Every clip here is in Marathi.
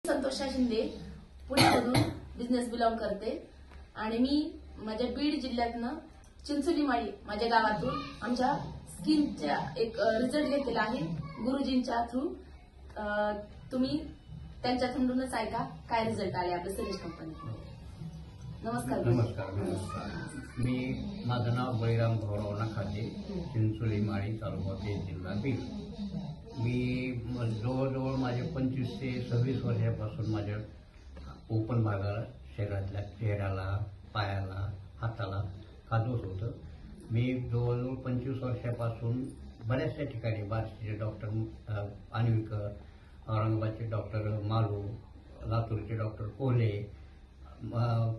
संतोषा शिंदे पुण्यामधून बिझनेस बिलॉंग करते आणि मी माझ्या बीड जिल्ह्यातनं चिंचोली माळी माझ्या गावातून आमच्या स्किनचा एक रिझल्ट घेतलेला आहे गुरुजींच्या थ्रू. तुम्ही त्यांच्या थ्रूनच ऐका काय रिझल्ट आले आपल्या सरेश कंपनी. नमस्कार. नमस्कार. मी माझं नाव बळीराम भाऊराव नखाते, चिंचोली माळी तालुका पेठ जिल्हा बीड. मी जवळजवळ माझे 25 ते 26 वर्षापासून माझ्या ओपन भागाला शरीरातल्या चेहऱ्याला पायाला हाताला खाजवत होतं. मी जवळजवळ 25 वर्षापासून बऱ्याचशा ठिकाणी बार्शीचे डॉक्टर आणविकर, औरंगाबादचे डॉक्टर मालू, लातूरचे डॉक्टर कोल्हे,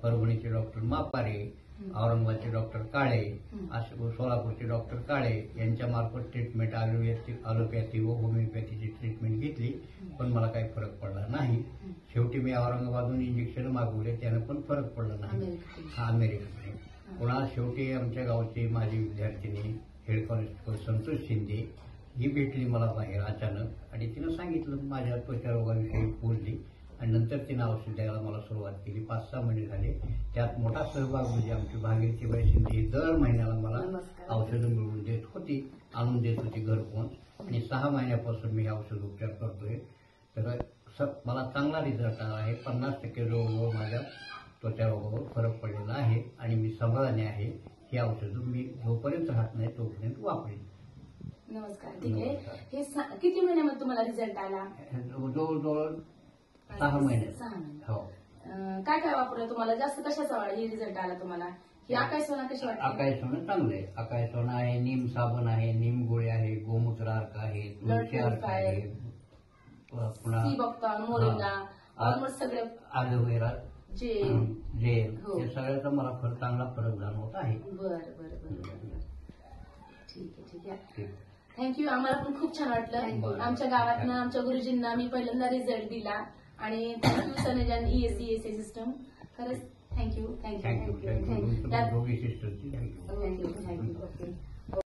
परभणीचे डॉक्टर मापारे, औरंगाबादचे डॉक्टर काळे, सोलापूरचे डॉक्टर काळे यांच्या मार्फत ट्रीटमेंट ॲलोपॅथी व होमिओपॅथीची ट्रीटमेंट घेतली, पण मला काही फरक पडला नाही. शेवटी मी औरंगाबादहून इंजेक्शन मागवले, त्यानं पण फरक पडला नाही. अमेरिकेकडे पुन्हा शेवटी आमच्या गावची माझी विद्यार्थिनी हेड कॉन्स्टेबल संतोष शिंदे ही भेटली मला बाहेर अचानक आणि तिनं सांगितलं माझ्या त्वचारोगाविषयी बोलली आणि नंतर तिनं औषध द्यायला मला सुरुवात केली. 5-6 महिने झाले. त्यात मोठा सहभाग म्हणजे आमची भागीरथीबाई शिंदे दर महिन्याला मला औषधं मिळवून देत होती, आणून देत होती घरपोच आणि 6 महिन्यापासून मी औषध उपचार करतोय. तर मला चांगला रिझल्ट आला आहे. 50% जवळजवळ माझ्या त्वचारोगावर फरक पडलेला आहे आणि मी समाधानी आहे. ही औषधं मी जोपर्यंत राहत नाही तोपर्यंत वापरेन. नमस्कार. ठीक आहे. हे किती महिन्यामध्ये तुम्हाला रिझल्ट आला? जवळजवळ 6 महिने. 6 महिने. हो. काय काय वापरलं? तुम्हाला जास्त कशाचा हे रिझल्ट आला तुम्हाला? ही आकाश सोना कशी वाटते? आकाश सोना चांगलं आहे. आकाश सोना आहे, नीम साबण आहे, नीम गोळी आहे, गोमूत्र अर्क आहे, तुळशी अर्क आहे, पुन्हा मोरिंगा ऑलमोस्ट सगळे ॲलोवेरा जेल हे सगळ्याचा मला चांगला फरक जाणवत आहे. बरं. ठीक आहे. थँक्यू. आम्हाला पण खूप छान वाटलं. आमच्या गावातनं आमच्या गुरुजींना मी पहिल्यांदा रिझल्ट दिला आणि थँक्यू सनेजन ESE सिस्टम. खरंच थँक्यू. थँक्यू. ओके.